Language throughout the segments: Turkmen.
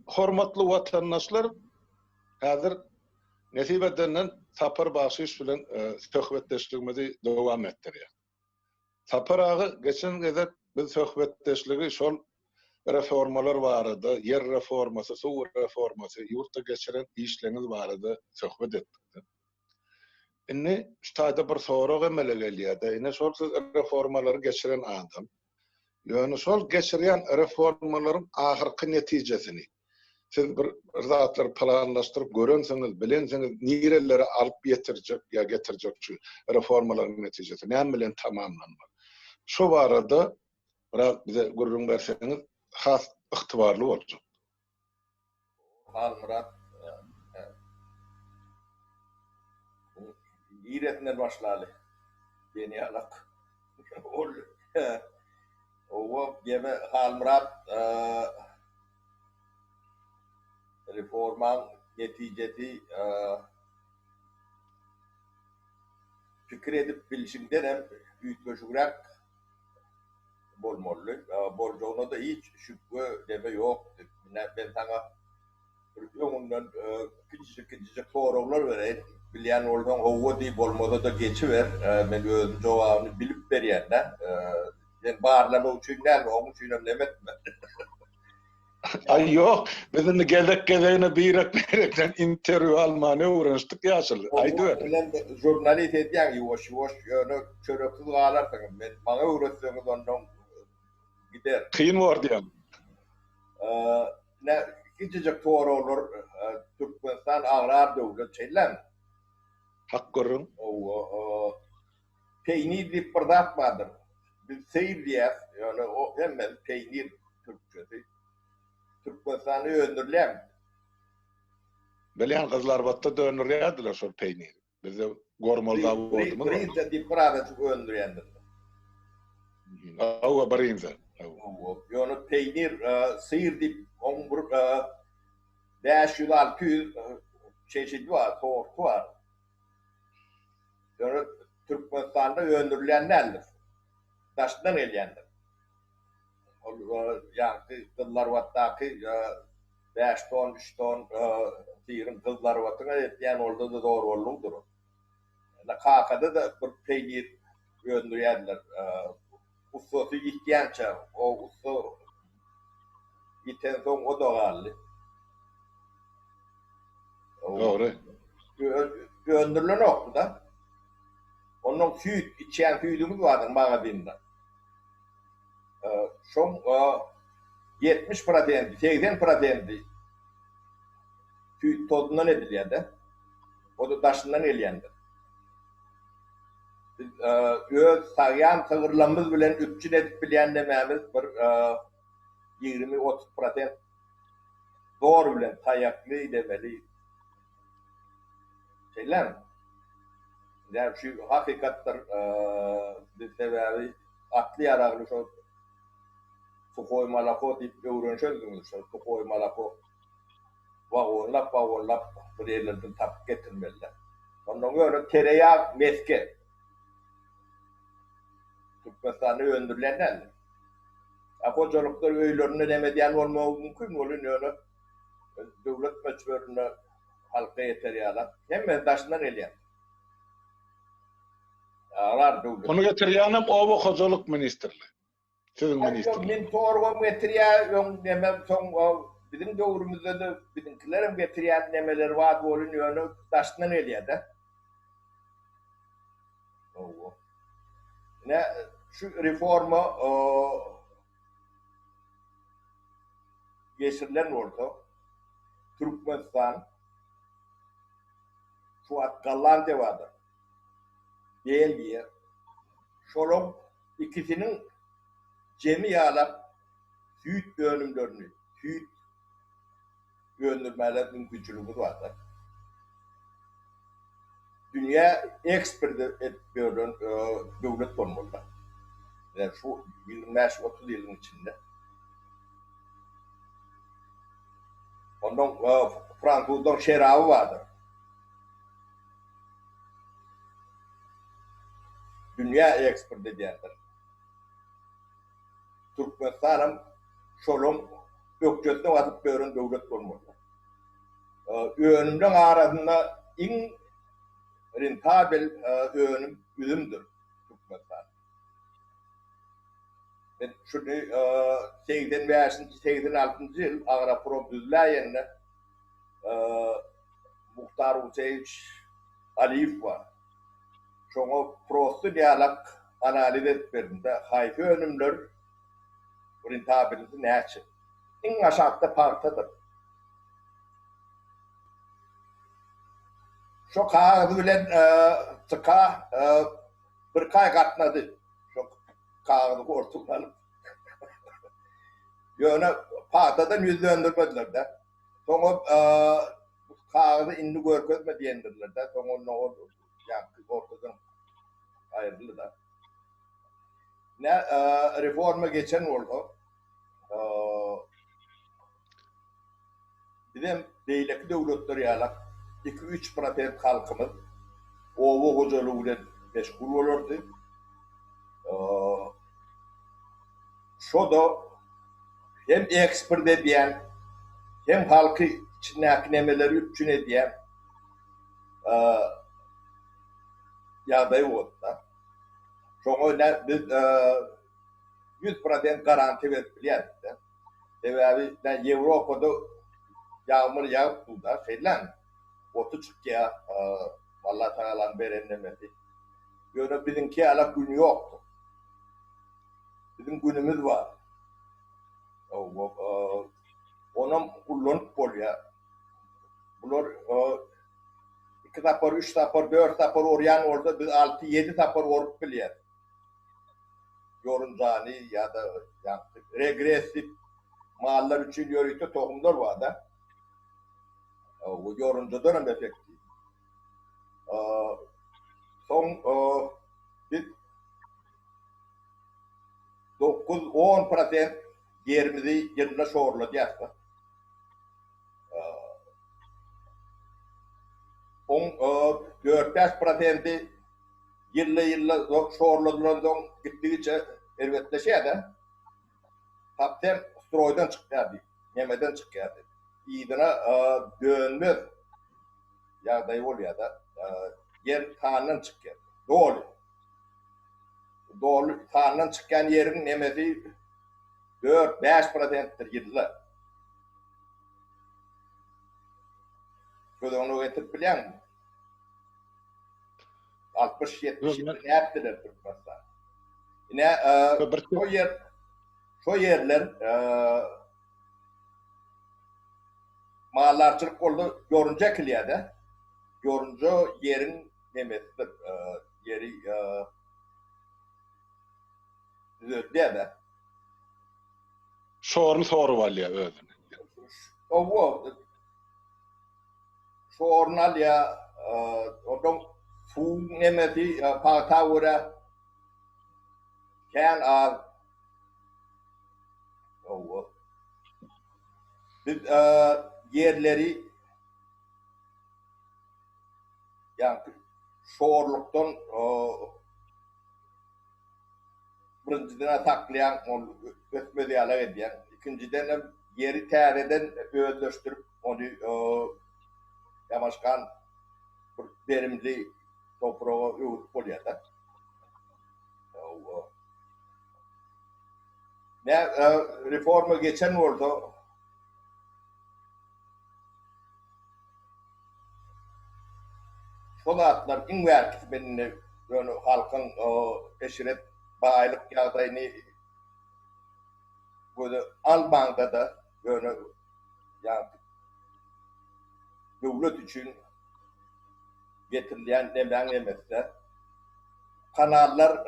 hormatly watandaşlar häzir nesip edenden Sapar başyş bilen söhbetdeşligimizi dowam etdirýär. Sapar agy geçen gezek biz söhbetdeşligi şol reformalar barada, yer reformasy, suw reformasy, ýurtda geçiren işleriniz barada söhbet etdik. Inni ştaýda bir sorag emele gelýär. Ine şol reformalary geçiren adam. Ýöne şol geçirýän reformalaryň ahyrky netijesini siz bir zatlar planlaşdyryp görensiňiz, bilensiňiz, nirelere alyp ýetirjek ýa getirjek şu reformalaryň netijesi näme bilen tamamlanmaly. Şu barada biraz bize gurrun berseňiz has ygtybarly boljak. Murat İretler başlaly. Beni alak. O gebe Murat reforman neticesi fikir edip bilişimden hem üýtgeşigrak bolmaly. Boljogyna da hiç şüphe deme ýok. Ben sana ýöňünden küçük soraglar bereýin. Bilýän bolsaň owa diýip bolmasa da geçiber. Men özüm jogabyny bilip berýärler. Ben barlama üçin näme, oňun üçin nämetme. Ay ýok, bizde gelegine birekden interview almany öwrenişdik ýaşyl. Aýdyber. Bilen jurnalist edýän ýuwaş ýöne çöreksiz galarsyň. Men maňa öwretseňiz ondan gider. Kyn bor diýen. Ne küçücük soraglar Türkmenistan agrar döwlet çeýlen. Hak görüň. Peynir diýip bir zat bardyr. Biz seyir diýär, ýöne o hemen peynir türkçesi. Türkmenistany öndürlem. Bilýän gyzlar batda dönürýärdiler şol peynir. Bizde gormalda boldymy? Birinçe diýip bir öndürýändir. Awa birinçe. Ýöne peynir seyir diýip oň bir 500-600 çeşidi var, sortu var. Ýöne Türkmenistanda öndürülenlerdir. Daşdan elýändir. Ýa-ni kızlar watdaky 5 ton, 3 ton diýirin kızlar watdyna etýän oldy da dogry bolupdyr. Kakada da bir peynir öndürýärler. Ustasy gitýänçe, o usta giten soň o dogaly. Dogry. Öndürülen okdy da. Onun süýt, içýän süýdümiz bardyr magazynda. Şoň 70%, 80% süýt tozundan edilýärdi. O da daşyndan elýändir. Biz öz sagyan sığırlamız bilen üpçün edip bilýän demämiz bir 20-30% doğru bilen taýakly demeli. Şeyler yani şu hakikatlar bir sebebi atlı yararlı şu su koymalako deyip öğrenşözdünüz. Su koymalako vagonlap bir yerlerden tapıp getirmeliler. Ondan sonra tereyağı meske Türkmenistan'da öndürülenler. Apocalıklar öylerine demediyen olmağı mümkün olur. Öyle devlet meçhulüne halka yeter yalan. Hemen taşından eləyən. Onu getirýänem Owa Hojalyk ministrliği. Sizin ministrliği. Men torgam getirýär, demem soň bizim döwrümizde de bizimkilerim getirýän nemeler wagt bolun ýöne taşından elýär-de. Ne şu reforma geçirilen olsa Türkmenistan şu atkallan devadır. Belgiye şolong ikisinin cemi yağlap süýt önümlerini, süýt öndürmeler mümkünçülüğü vardır. Dünya eksport etmiyorlar, devlet olmalılar. Yani şu 25-30 yılın içinde. Ondan Fransızdan şerabı vardır. Dünya eksport edýärdir. Türkmenistan'ın şolum ökçetine atıp bören devlet olmalı. Öğünümden arasında in rentabel öğünüm üzümdür. Ben şunu 85-86 yıl Ağra Probdüzler yerine Muhtar Hüseyiç Aliyev var. Şoňa prosto diyalog analiz etberinde haýky önümler rentabelity näçe? Iň aşagda partadyr. Şo kağıdı bilen tıka bir kay gatnady. Şo kağıdı ortadan. Ýöne partadan yüzlendirmediler de. Soňa kağıdı indi görkezme diýendirler de. Soňa o ýa-da ortadan ayrıldı da. Ne reforma geçen oldu. Bizim beýleki döwletler ýalak 2-3% halkymyz owa gojalygy bilen meşgul bolardy. Şoda hem ekspert edýän hem halky içindäki nemeleri üçin edýän ýagdaý boldy. Şoňa biz 100% garanti berip bilýärdi. Sebäbi Ýewropada ýağmur ýagyp da felan 30 çıkya Allah Teala'nın beren nemeti. Ýöne bizinki ala günü ýokdy. Bizim günümüz var. Onam kullanıp bolýar. Bular 2 tapar, 3 tapar, 4 tapar oryan orada biz 6-7 tapar orup bilýär. Yorunjany ýa-da regresif mallar üçin ýörükde tohumlar var da. O yoruncadan hem efekti. Son biz 9-10% yerimizi yerine şoğurladı yaptı. 4-5% yılla şoğurladılardan gittiğince elbetleşeydi. Haptem stroydan çıkardı, yemeden çıkardı. İyidine dönmez ýagdaý bolýar-da. Yer tandan çykýar. Dolu tandan çykýan ýeriň nemesi 4-5%'tir ýylla. Şoňa getirip bilýärmi? 60-70 näpdiler Türkmenistan. Ine şo ýerler mallarçılık oldu, yorunca kiliyade. Yorunca yerin nemesidir. Yeri düzöldüyade. Şoğurun soru valya özüne. O şoğurun alya odon fu nemesi patavura kan al biz yerleri yani şoğurluktan birinciden saklayan ötmedi ala ediyen, ikinciden yeri tereden özleştirip onu yamaşkan verimli toprağa yoğurup oluyor da. Ne reforma geçen oldu. Şolatlar in verkis benimle böyle halkın eşiret bağlılık ýagdaýyny böyle Almanya'da böyle yani devlet için getirilen nemesde kanallar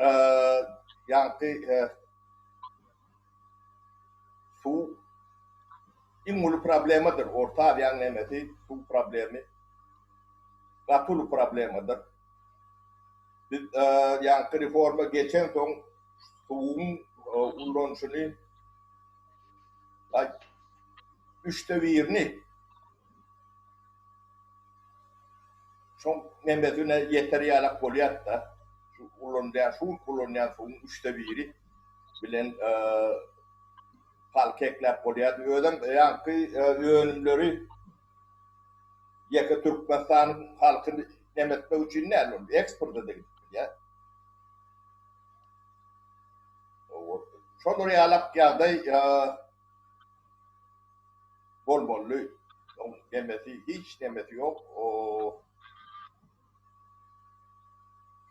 yani su imulu problemidir. Orta bir nemesi su problemi. Katul problemidir. Biz yani reforma geçen son suğun kullanışını 3/1'ni çok nemesine yeteri alak bolýar da kullanılan suğun 3/1'i bilen halk eklep bolýar. Ödem ýa-ki öňümleri ýeke Türkmenistan halkyny demetmek üçin näme? Eksport edildi ýa. Şol realak ýagdaý bolmaly. Demeti hiç demeti yok.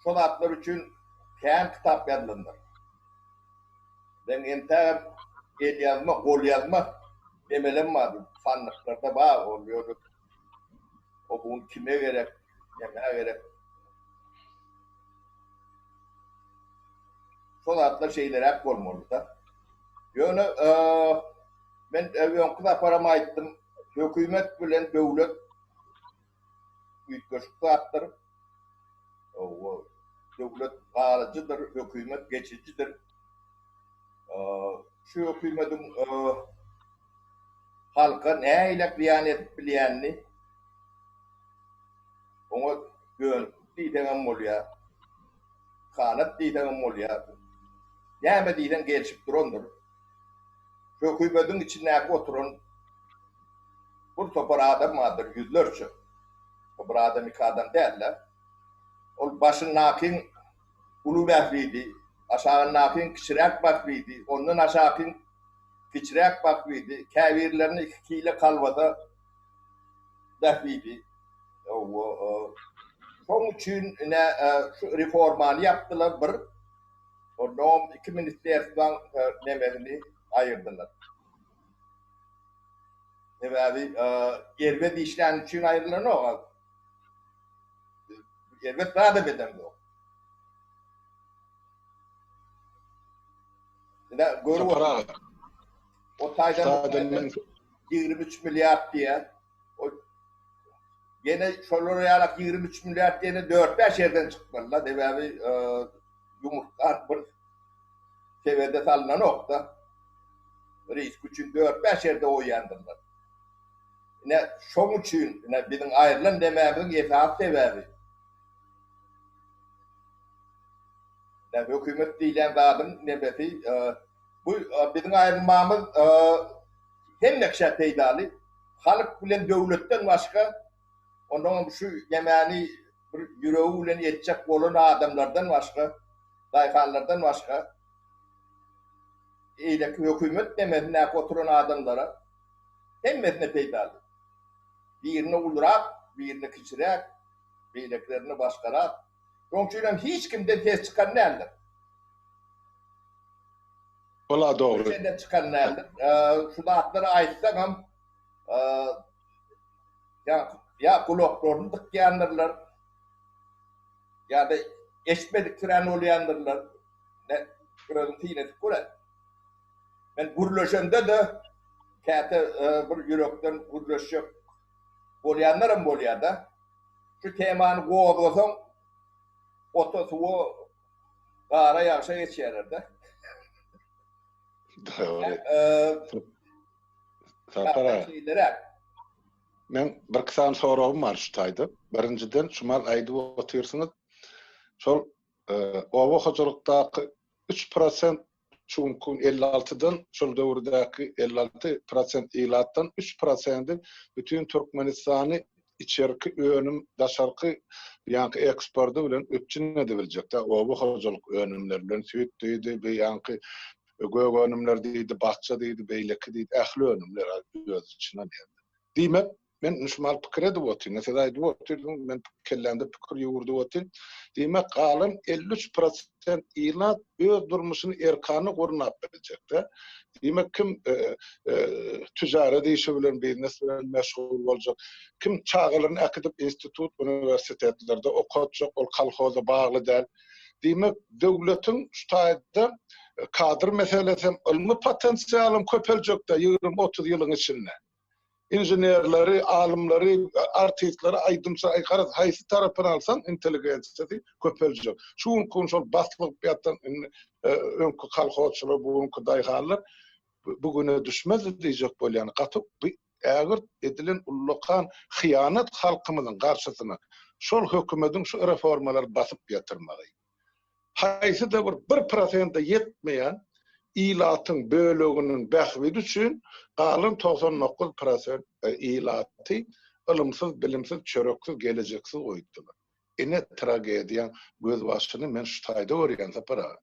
Şol atlar üçün kän kitap ýazylýar. Ben ente el yazma, gol yazma demelem var. Fanlıklarda var oluyor. O bunu kime gerek, kime gerek. Şol atlar şeyler hep olmalı da. Yani ben öňkü param aýtdym. Hökümet bilen döwlet üýtgeşikli atlar. O döwlet galyjydyr, hökümet geçijidir. Şu hökümetin halka näýle beýan edip bilýänini oňa gön diýden bolýar. Kanat diýden bolýar. Näme diýden gelişip durandyr. Hökümetin içinde oturan bu topar adammadır yüzlerce. Bu adam iki adam değiller. O başındakin ulu behliydi. Aşağındakin kişirek baklıydı. Onun aşağıkin kişirek baklıydı. Kevirlerini ikiyle kalvada behliydi. Son için şu reformanı yaptılar bir. Ondan 2 ministerden nemelerini ayırdılar. Evet, elbet işleyen için ayrılan o. Elbet daha da bedemde o. O taydan 23 milyar diye. Yine şoloryarak 23 milyar diye 4-5 yerden çıkmalılar. Evet, yumurtlar bir seviyede salınan nokta. Reis için 4-5 yerde oyandılar. Ne şoň üçin ne bizim aýrylan demämiň esas sebebi. Ne hökümet diýlen zadym nebeti bu bizim aýrylmamyz hem näkşe peýdaly halk bilen döwletden başga ondan şu ýemäni bir ýüregi bilen ýetjek bolan adamlardan başga daýkanlardan başga eýlek hökümet demedine oturan adamlara hemmesine peýdaly. Birini uldurak, birini kişirek, beyleklerini başkarak. Çünkü hiç kimden tez çıkan nädir? Ola doğru. Kimden çıkan nädir? Şu atları aýtsak ham ya kulaklarını tıkýandyrlar. Ya da eşitmediklerini olýandyrlar. Ne görüntüyle göre. Ben gurlaşanda da käte bir yürekden gurlaşıp bolýanlarym bolýar da. Şu temany gowdasam otosuwu gara ýagşa geçýärler. Doğru. Tapara. Men bir kısan soragym bar şu taýda. Birinciden şumal aýdyp oturýarsyňyz. Şol owa hojalykdaky 3% çünkü 56'dan şol döwürdäki 56% ilatdan 3% bütün Türkmenistan'ı içerki önüm daşarkı ýa-ni eksportu bilen öpçün edibiljek. Owa hojalyk önümler bilen süýt diýdi, ýa-ni gög önümler diýdi, bakça diýdi, beýleki diýdi, ähli önümler öz içinden geldi. Diýmek men şumal pikir edip otyryn. Mesela aýdyp otyryn, men kellemde pikir ýurdup otyryn. Diýmek galan 53% ilat öz durmuşyny erkany gurnap biljekde. Diýmek kim tüjaret işi bilen, biznes bilen meşgul boljak, kim çağılaryny akadip institut, universitetlerde okutjak, ol kolhoza bagly däl. Diýmek döwletiň şu taýda kadr meselesi, ilmi potensialym köpeljekde 20-30 ýylyň içinde. İnjenerleri, alimleri, artistleri aydımsa aykarat haýsy tarapyn alsan inteligensiýasy köpeljek. Şuň konşol baslyk ýatan öňkü kolhozçylar, buňky daýganlar bugüne düşmez diýjek bolýan. Gatyp ägir edilen ullakan hyýanat halkymyzyň garşysyna şol hökümetiň şu reformalary basyp ýatyrmagy. Haýsy da bir 1% ýetmeýän ilatın bölüğünün bähbidi üçin galan 99% ilaty ılımsız, bilimsiz, çöreksiz, geleceksiz goýupdylar. Ine tragediýa göz başyny men şu taýda görýän tapara.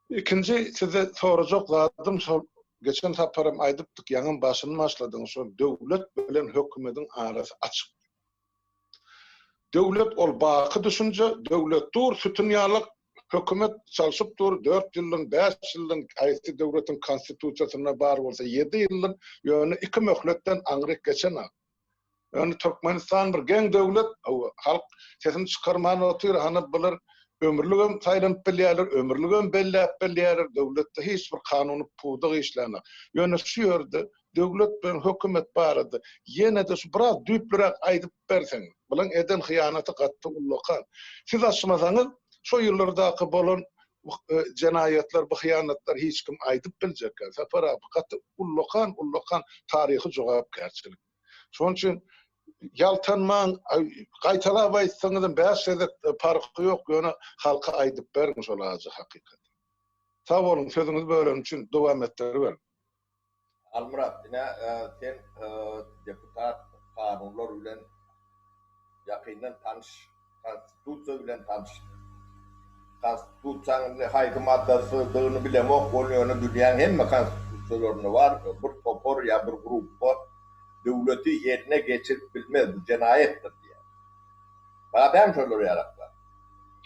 İkinci size soracak zadım geçen taparam aýdypdyk ýaňyň başyny başladyň şu döwlet bilen hökümetin arasy açyk. Döwlet ol baky düşünje, döwlet dur sütunýalyk hökümet çalyşyp dur 4 ýyldyň 5 ýyldyň aýsy döwletiň konstitusiýasyna bar bolsa 7 ýyldyň ýöne 2 möhletden aňryk geçen. Yani Türkmenistan bir gen döwlet, halk sesini çıkarman otur, hany bilir ömürlügem taýlanıp bilýärler, ömürlügem belläp bilýärler, döwletde hiç bir kanuny puwdyg işläne. Ýöne şu ýerde döwlet bilen hökümet barady. Ýene de şu biraz düýplerek aýdyp berseň, bilen eden hyýanaty gatty ullakan. Siz açmasaňyz, şu ýyllardaky bolan jenaýetler, bu hyýanatlar hiç kim aýdyp biljekler. Sapara gatty ullakan taryhy jogapkärçilik. Şoň üçin yaltanman gaýtalap aýtsaňyz bäşede farky ýok, ýöne halka aýdyp berýän şol azy hakykat. Sag bolun, sözüňiz bölen üçin dowam etdirin. Almurat, sen deputat kanunlar bilen ýakyndan tanış, konstitusiýa bilen tanış. Konstitusiýanyň haýky maddasy bilemok, bolýany dünýäň hemme konstitusiýalaryny var, bir topor ýa bir grup var. Döwleti yerine geçirip bilmez, bu cenayettir diye. Bana ben şöyle yaratlar.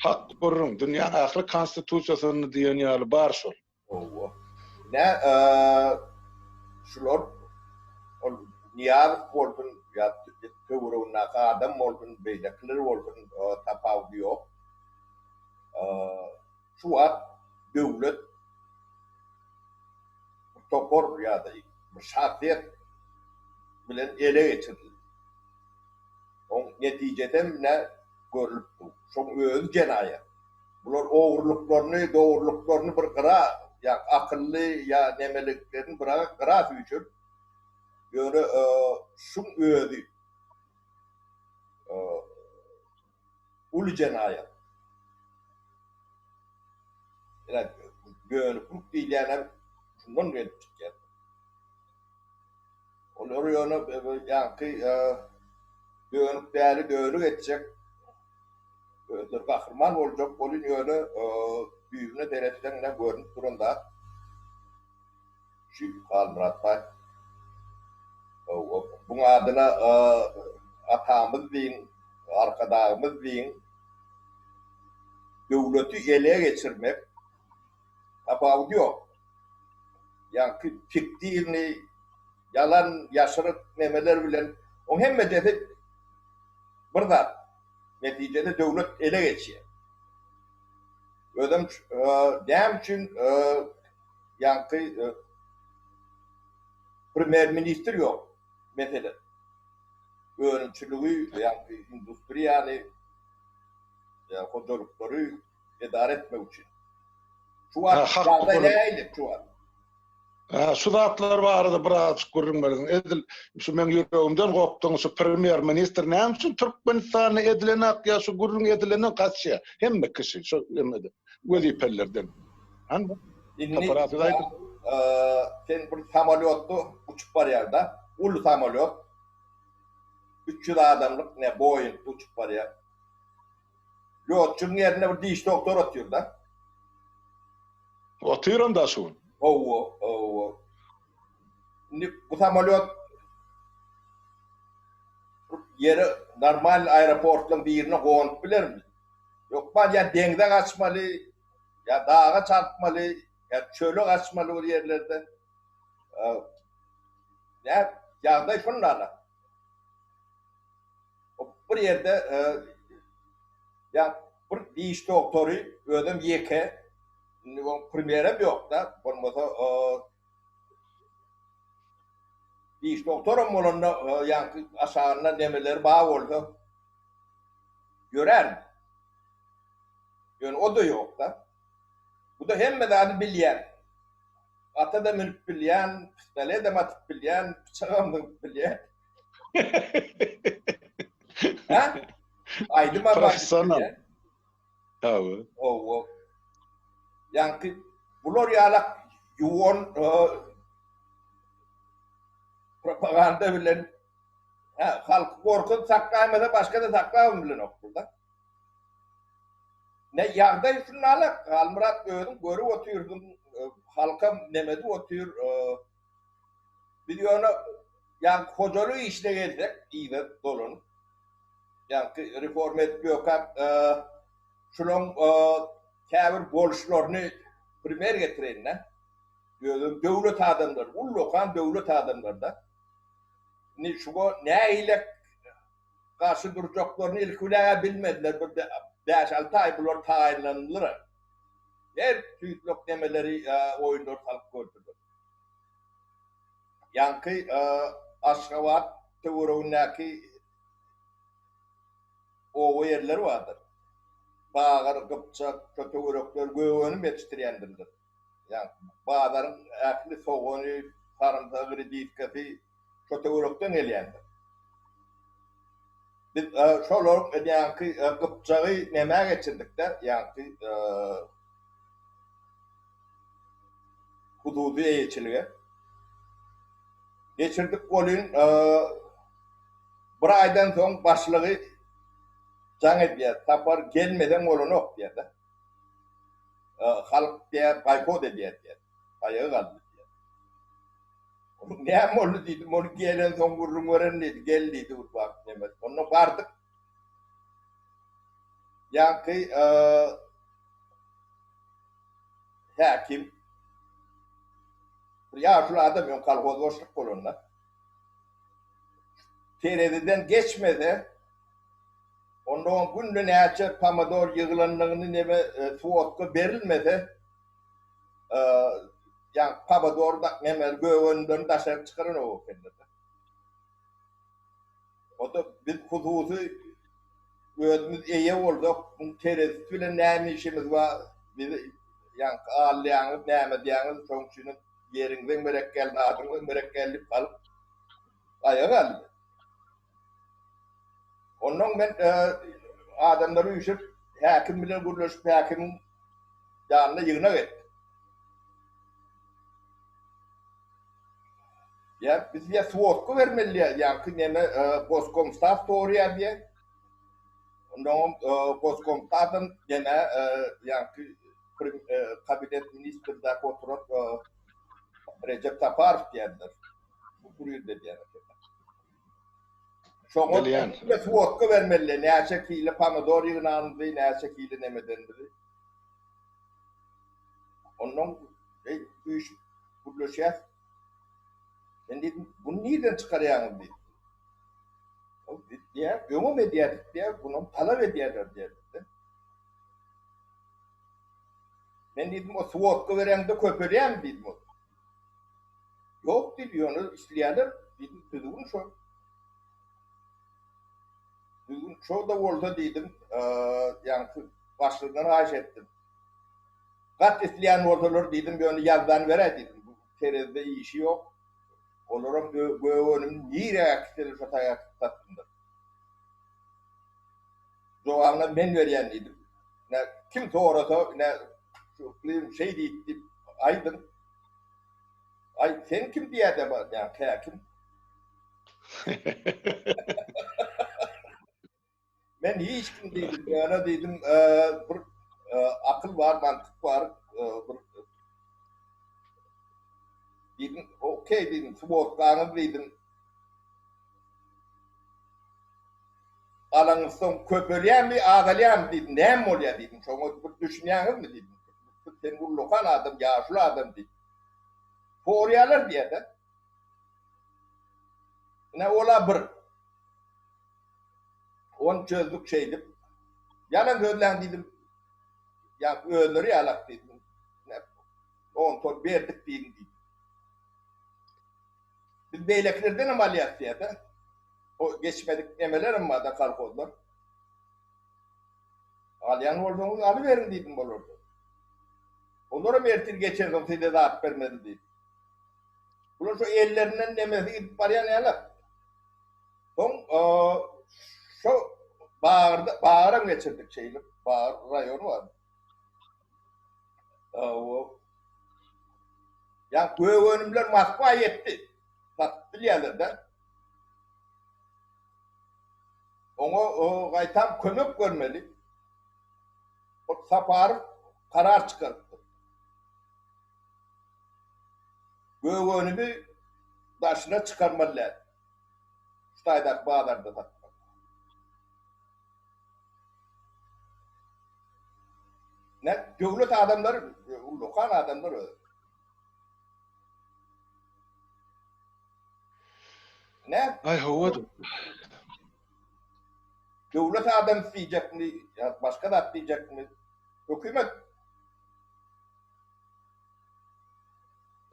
Hak görürüm, dünyanın ahli konstitusiýasyny diýen ýaly bar şol. Şular, niyaz bolsun, ya töwrüňe adam bolsun, beýlekler bolsun, tapawdy ýok. Şu wagt döwlet topor ýa-da bir şahsiýet bilen ele geçirildi. O neticede ne görülüpdi? Çok öz cenaýet. Bular oğurluklarını, doğruluklarını bir qıra, ya akıllı ya nemeliklerini bir qıra tüýçür. Ýöne şu özü ulu cenaýet. Yani gönüllük diýýänem şundan geçip Olur ýöne ýa-ki dönükleri dönük etjek. Bir kahraman boljak bolýan ýöne büýüne derejeden ne görünüp duranda. Şu Almurat Bey. Buň adyna atamyz diýin, arkadagymyz diýin. Döwleti ele geçirmek tapawdy ýok. Ýa-ki fikirni yalan yaşırık nemeler bilen o hemme dedi burada neticede devlet ele geçiyor. Ödem dem için yankı premier minister yok mesela. Öğrenciliği yankı endüstri yani kodolukları idare etmek için. Şu an ne eyle şu an. Şu zatlar barada biraz görürüm bersin. Edil, şu men ýüregimden gopdyň şu premier minister näme üçin Türkmenistany edilen akya şu gurrun edilenden gaçýa. Hemme kişi şu emmede. Wezipellerden. Andy? Sen bir samolyotda uçup barýarda, ulu samolyot 300 adamlyk ne Boeing uçup barýar. Ýolçuň ýerine bir diş doktor otýar da. Otyran da şu. Bu samolyot yeri normal aeroportun birine goňup bilermi? Yok ben ya deňde gaçmaly, ya dağa çarpmaly, ya çöle gaçmaly bu yerlerde. Ya ýagdaý şunlara. Bir yerde ya bir diş doktory ödüm ýeke premierem yok da, bolmasa diş doktorum bolanda ýa-ki aşagyna nemeler baý bolsa görer. Ýöne o da yok da. Bu da hemme de bilýän. Ata da minip bilýän, pistole de matyp bilýän, pyçagam da bilýän. Ha? Aýdym professional. Tabii. Ýa-ki Bular yalak yoğun propaganda bilen halk korkup saklaymadı başka da saklayamıyor bilen okulda. Ne yağda üstüne alak Almurat gördüm görü oturdum halkam nemedi otur biliyorsun yani kocalı işle gelecek iyi de dolun. Yani reform etmiyor kap şunun kâbir bolşlarını primer getirenler gördüm devlet adamları ullokan devlet adamları da ne şu ne ile karşı duracaklarını ilküleye bilmediler. Burada 5-6 ay bunlar tayinlandılar. Her tüyütlük demeleri oyunlar halk gördüler. Yankı Aşkabat Tevurundaki o yerler vardır. Bağır, Kıpçak, Kötüvürükler, Göğünü yetiştirendirdir. Yani bağların aklı soğunu, sarımsağını, dikkati Kötüvürükten eleyendir. Biz şolar yani Kıpçağı neme geçirdik de yani hududu eğiçiliğe. Geçirdik golün bir aydan sonra başlığı can ediyor. Tapar gelmeden olun yok diye de. Halk diye baykot ediyor diye. Ayağı kaldı diye. Ne oldu dedim, onu gelen son vururum öğren dedi. Gel dedi bak demek. Onu vardık. Yani hakim yaşlı adam yok kalkozboşluk kolonlar. TRT'den geçmedi. Ondan günlü neçe Pamador yığılanlarını neme suotka verilmedi. Yani Pamador'da nemel göğünden taşar çıkarın o kendine. O da biz hudusu gözümüz iyi olduk. TRT bile ne işimiz var. Biz yani ağlayanız, neme diyanız sonuçunun yerinden mürekkel, adından mürekkellik kalıp ayağa kaldı. Ondan ben adamları üşüp hakim bile gurlaşıp hakimin yanına yığına ettim. Ya biz ya suotku vermeli ya ki neme Boskomstav doğruya diye. Ondan Boskomstav'ın gene yani ki kabinet ministrinde oturup Recep Tayyip diyenler. Bu kuruyor dedi yani. Şoğun bir suotka vermeli. Ne şekilde Pamador yığınandı, ne şekilde nemedendir. Ondan üç kuruluşa ben dedim, bunu nereden çıkarayım dedim. Diye, ömüm ediyoruz diye, bunu talep ediyorlar diye. Ben dedim, o suotka veren de köpüreyim dedim. Yok dedi, onu isteyenler, dedim, düzgün şu. Düzgün şu da oldu dedim, yani başlığından ağaç ettim. Kat isteyen ortalar dedim, ben onu yazdan vere dedim. Bu TRT'de iyi işi yok. Olurum göğünüm niye akitleri şataya tattımdır. Cevabına ben veren dedim. Ne kim doğrasa ne şey deyip aydın. Ay sen kim diye de var yani hakim. Ben hiç kim değilim. Yani dedim bir akıl var, mantık var. Dedim okey dedim. Sportkanı dedim. Alanısın köpüryen mi ağlayan dedim. Ne mi oluyor dedim. Sonra düşünüyorsunuz mu dedim. Sen bu lokal adam, yaşlı adam dedim. Foğrayalar diye de. Ne olabilir? On çözdük şeydi. Yalan gözlen dedim. Ya öldürü yalak dedim. On ton verdik dedim. Biz beyleklerden ameliyat diye de. O geçmedik emelerim var da kalkozlar. Alyan olduğunu alıverin dedim olurdu. Onlara mertir geçerdim size de at vermedi dedim. Bunun şu ellerinden nemesi gidip paraya ne yalak. Son şu bağıra geçirdik şeyle. Bağır rayonu var. O Yani göğönümler Moskva yetti. Bak biliyorlar. Ona gaytam kömök görmeli. O Saparov karar çıkarttı. Göğönümü başına çıkarmalılar. Staydak bağlarda takmak. Ne? Devlet adamları, lokan adamları. Ne? Ay hava. Devlet adam diyecek mi? Ya başka da diyecek mi? Hükümet.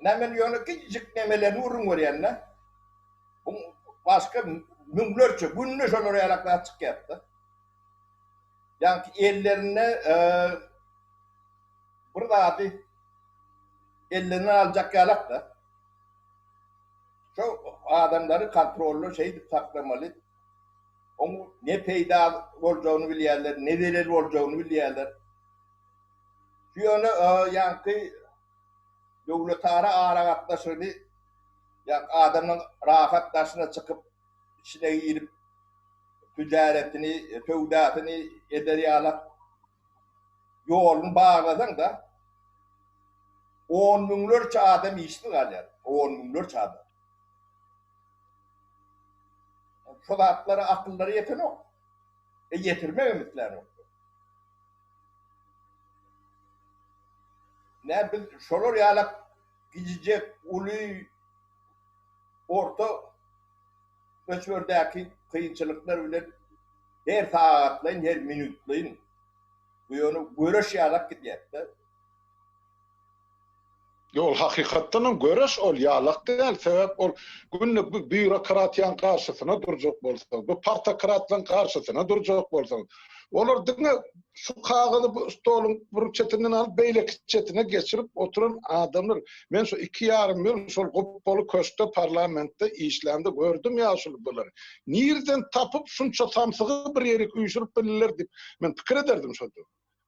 Hemen yönü küçücük nemelerini vurun oraya ne? Bu başka mümlerce günlü şöyle oraya ayakta açık yaptı. Yani ellerine burada abi ellerini alacak yalak da şu adamları kontrollü şey saklamalı. Onu ne peyda olacağını biliyorlar, ne delil olacağını biliyorlar. Şu yönü yani devletara ağrakatlaşını yani adamın rahatlaşına çıkıp içine girip ticaretini, tevdatını ederiyalak yolunu bağladan da 10 binlerce adam işti kalır. 10 binlerce adam. Şu atları akılları yetin o. Yetirme ümitlerini. Ne bil, şolur yalak gidecek ulu orta göçverdeki kıyınçılıklar bile her saatleyin, her minutleyin bu yönü görüş yalak gidiyor. Yol hakikatten görüş ol yalak değil. Sebep ol günlük bu bürokratyan karşısına duracak bolsan, bu partokratların karşısına duracak bolsan. Olar diňe şu kağıdı bu stolun bir çetinden alıp beýlek çetine geçirip oturan adamlar. Men şu 2,5 ýyl şol goppoly köşkde parlamentde işlemde gördüm ya şol bular. Nirden tapıp şunça tamsygy bir ýere üýşürip bilirler dip men pikir ederdim şolda.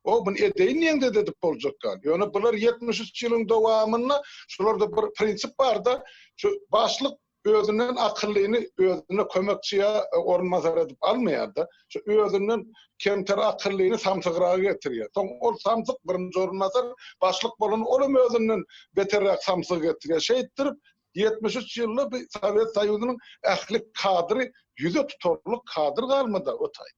O bunu edeyin ýende dedip boljak gal. Ýöne bular 73 ýylyň dowamyna şolarda bir prinsip bar da şu başlyk özünden akıllyny özüne kömekçiye ornmazar edip almaýar da şu özünden kemter akıllyny samsygyraga getirýär. Soň ol samsyk birinji ornmazar başlyk bolan olam özünden beterrak samsyk getirýär. Şeýitdirip 73 ýylda bir Sowet Soýuzynyň ähli kadry ýüze tutarlyk kadr galmady o taý.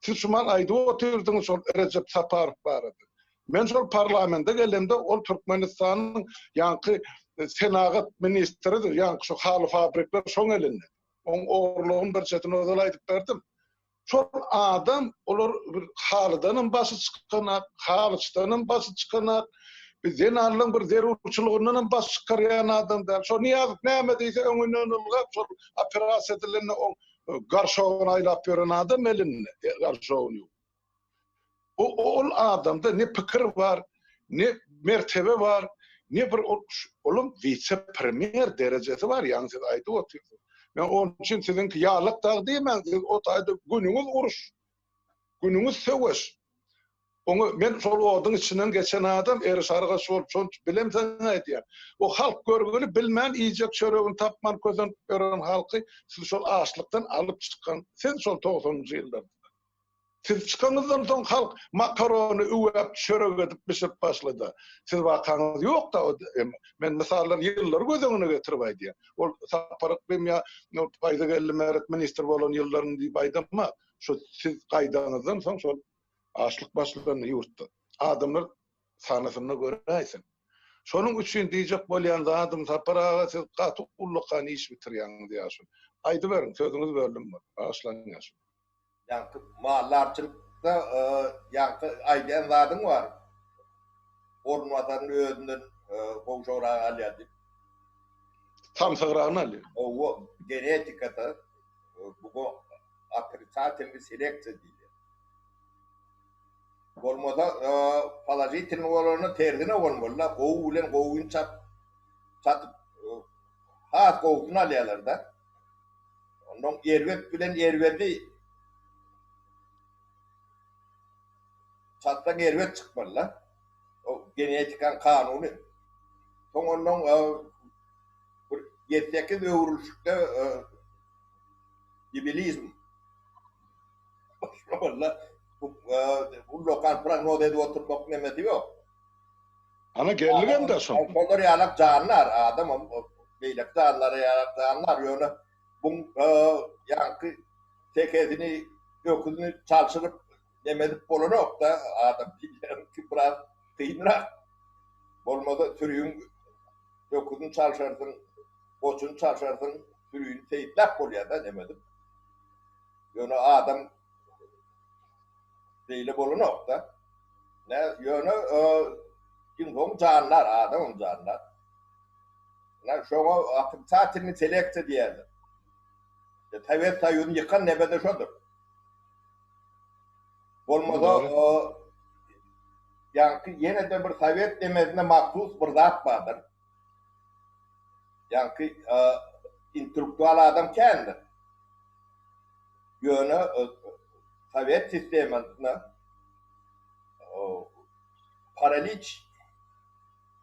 Siz şuman aýdy oturdunuz şol Recep Saparov barady. Men şol parlamentde gelemde ol Türkmenistanyň ýanky senagat ministridir. Ýanky şu haly fabrikler şoň elinde. Oň orlugyny bir çetine ödelaýdyp berdim. Şol adam olar bir halydan başy çykanak, halyçdan başy çykanak, bizden alyň bir zerurçylygyndan başy çykarýan adamlar. Şo niýe näme diýse öňünden ulgap şol operasiýa edilen o garşowyny aýlap beren adam elinde garşowyny. O adamda ne pikir var, ne mertebe var, ne bir olum vice premier derecesi var yani siz aýdyp oturýar. Men onun için sizinki ýalyk dag diýmän, o taýda günüňiz uruş, günüňiz söwüş. Onu men şol odyň içinden geçen adam erişarga şol bilemsen aýdýar. O halk görgüli bilmän iýjek çöregini tapman közden gören halky siz şol açlykdan alyp çykan. Sen şol 90-njy ýylda. Siz çykanynızdan soň halk makarony üwep çöreg edip pişip başlady. Siz wakaňyz ýok da men misallar ýyllar gözüňe getirip aýdýar. Ol Saparov ya paýda geldi märet minister bolan ýyllaryny diýip aýdama. Şu siz gaýdaňyzdan soň şol açlyk başlygyny ýurtdy. Adamlar sanasyna göre aýsyn. Şonuň üçin diýjek bolýan adam Saparowa siz gaty ullukan iş bitirýän diýýär. Aýdy berin, sözüňiz böldüm. Başlaňyz. Yani mallarçılıkta yani aýdýan zadyň var. Ornwatanın özünden gowşoraga alýar. Tamsygragyn alýar. O genetikada bu akritatyny seleksiýa diýilýär. Bolmasa palajitin bolany terdine bolmaly. Gowy bilen gowuny çatyp hat gowuny alýarlar da. Ondan erwet bilen erwedi çatdan erwet çykmaly. O genetikan kanuny. Toňondan bir 7-8 öwrülşükde ibilizm. Valla bu lokal pragno dedi oturmak nemeti yok. Ana gelgen de son. Onlar yalak canlar adam beylek canları yalak canlar yönü bu yankı tekezini öküzünü çalışırıp demedip bolunok da adam bilgilerin ki biraz kıyınrak olmadı türüyün öküzünü çalışırsın koçunu çalışırsın türüyün teyitlak oluyor da demedim. Yönü adam değil bolunok da ne yönü kim canlar adam canlar. Ne şoňa atyp tatilini selekte diýerler. Tawet taýyny ýykan nebede şodur. Bolmasa ýanky ýene de bir tawet demezine mahsus bir zat bardyr. Ýanky intelektual adam kendir. Ýöne tawet sistemine paraliç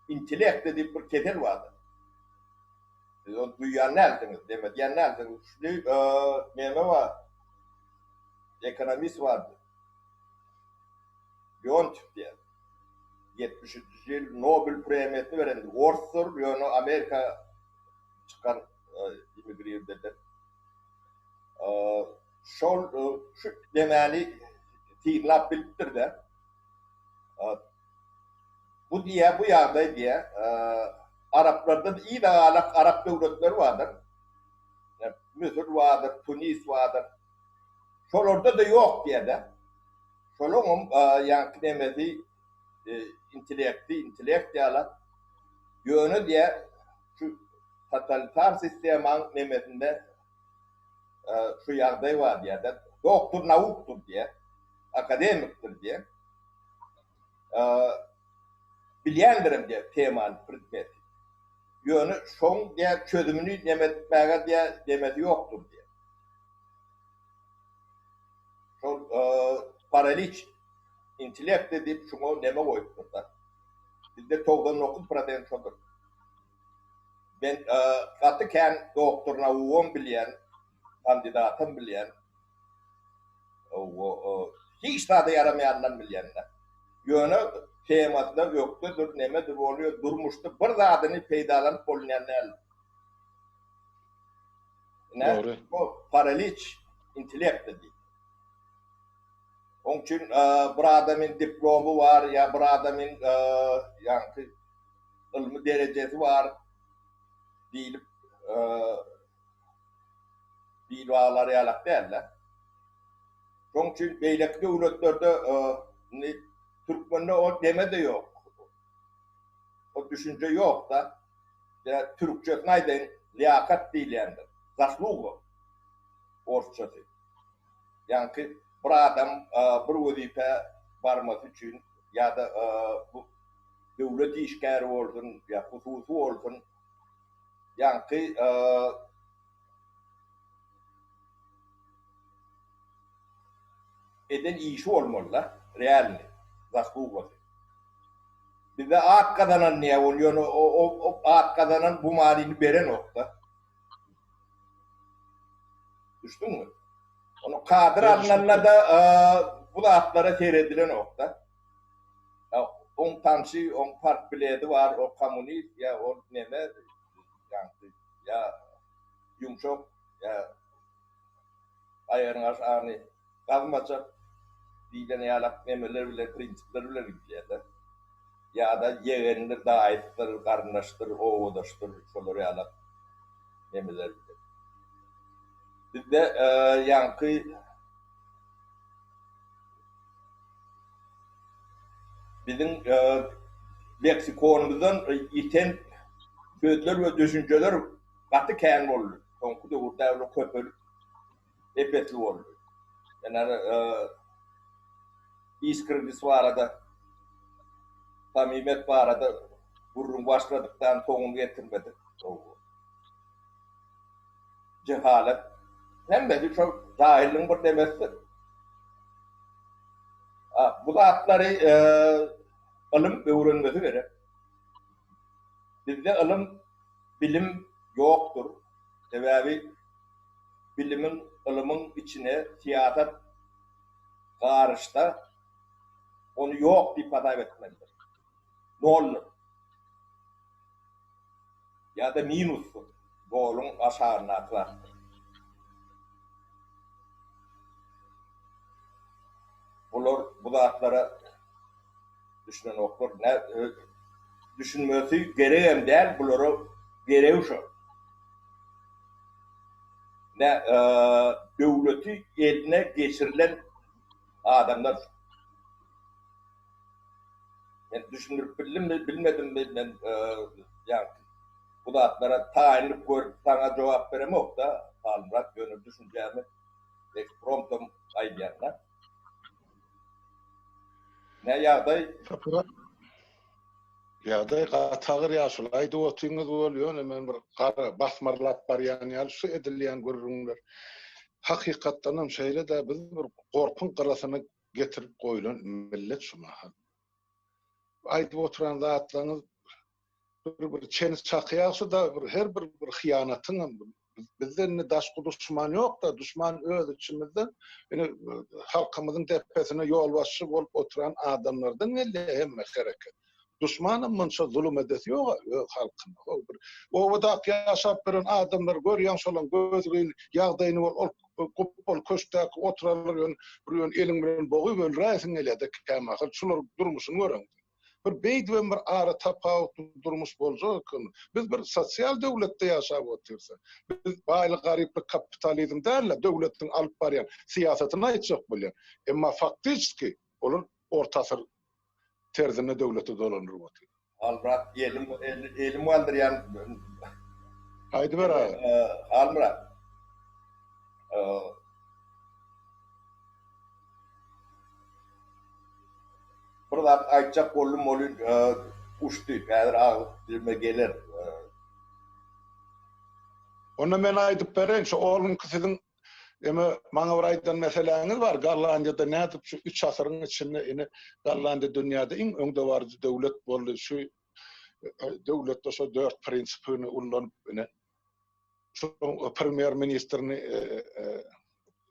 intelekt diýip bir ketel bardyr. O dünyanın neldiniz demek. Yani neldiniz? Şimdi meme var. Ekonomist vardı. Leontief diye. 70. yıl Nobel premiyasını veren Worcester, yani Amerika çıkan immigrant dedi. Şu demeli tinlap bildir de. Bu diye bu yağda diye Araplarda iyi de Arap devletleri vardır. Yani Mısır vardır, Tunis vardır. Şolorda da yok diye de. Şolonum yankı demedi intelekt diyorlar. Yönü diye şu totalitar sisteman nemesinde şu yağday var diye de. Doktor navuktur diye. Akademiktir diye. Bilyendirim diye teman predmeti. Yönü şoň diye çözümünü demetmäge diye demeti yoktur diye. Şol paraliç intelekt edip şunu neme koyuplar. Bizde 99% şodur. Ben katıken doktoruna uğum bilyen, kandidatım bilyen, hiç tadı yaramayandan bilyenler. Yönü temasında yoktur, nemedir oluyor, durmuştur. Bir zadını peydalanıp olunyanlar. Doğru. O paraliç intelekt değil. Onun için bir adamın diplomu var ya bir adamın yankı ilmi derecesi var deyilip bilvaları yalak derler. Onun için beylekli devletlerde Türkmen'de o deme de yok. O düşünce yok da Türkçe neyden liyakat değil yani. Zasluğu orçası. Yani ki bir adam bir vazife varması için ya da bu devlet işgari olsun ya hususi olsun yani ki eden işi olmalılar. Realni. Zasluğu. Bir de ak kazanan niye oluyor? O ak kazanan bu malini veren nokta. Düştün mü? Onu kadir anlamına da bu da atlara seyredilen nokta. On tanesi, on park bileti var, o komünist ya o neme ya yumuşak ya ayarın aşağını kalmayacak diyene yalak nemeler bile prinsipler bile gidiyorlar. Ya da yeğendir, daittir, karnaştır, oğudaştır, şoları yalak nemeler bile. Bir de yankı bizim leksikonumuzdan iten sözler ve düşünceler katı kendi olur. Sonku da burada köpür, epetli olur. Yani iskırgısı var arada, tamimet var arada, vurun başladıktan sonunu getirmedi. Cehalet. Hem de çok cahilin bir demesi. Bu da atları ilim öğrenmesi verir. Bizde ilim, bilim yoktur. Sebebi bilimin, ilimin içine siyaset karışta onu yok diye ifade etmelidir. Nol ya da minuslu dolun aşağına atlattır. Bu zatlara düşünen okur. Ne düşünmesi gereğim değil, bunları gereği şu. Ne devleti eline geçirilen adamlar. Ben düşünürüp bilmedim ben yani bu zatlara tayinlik görüp sana cevap veremem da Almrat gönül düşüneceğimi promptum aydiyanlar. Ne yağday? Yağday qatağır yaşılaydı otuğunuz oluyor. Hemen bir qara basmarlap bar yani şu edilýän görürüňler. Hakykatdan şeýle de biz bir gorkun qarasyny getirip goýulan millet şuma. Aýdyp oturan zatlaryňyz bir çeniz çakýarsy da her bir hyýanatyň bizden daşky düşman ýok da düşman öz içimizde halkymyzyň depesine ýol başçy bolup oturan adamlardan elle hemme hereket. Düşmanın mınça zulüm edesi yok halkın. O da yaşap veren adamlar görüyen şolan gözüyle yağdayını ol köştek oturarlar yön elin bilen boğu böl raysin elede kemakıl şular durmuşun görün. Bir beyd ve bir ara tapawut durmuş bolsa biz bir sosyal devletde yaşap otursa biz bayly gariplik kapitalizm derler devletin alıp barýan siýasatyny aýtjak bolýar. Emma faktiski olur ortasır terzine devleti dolanır bu. Almrat elim vardır yani. Haydi ver abi. Almrat. Burada aytjak boldum olun uçtu. Häzir ağız dilime gelir. Onu men aýdyp beren, şu oğlum sizin maňa bir aýdan meseleňiz bar. Garlandyada nädip şu 3 asyryň içinde Garlandy dünýäde iň öňde barjy döwlet boldy. Şu döwletde şu 4 prinsipiňi ullanyp şu premier ministrini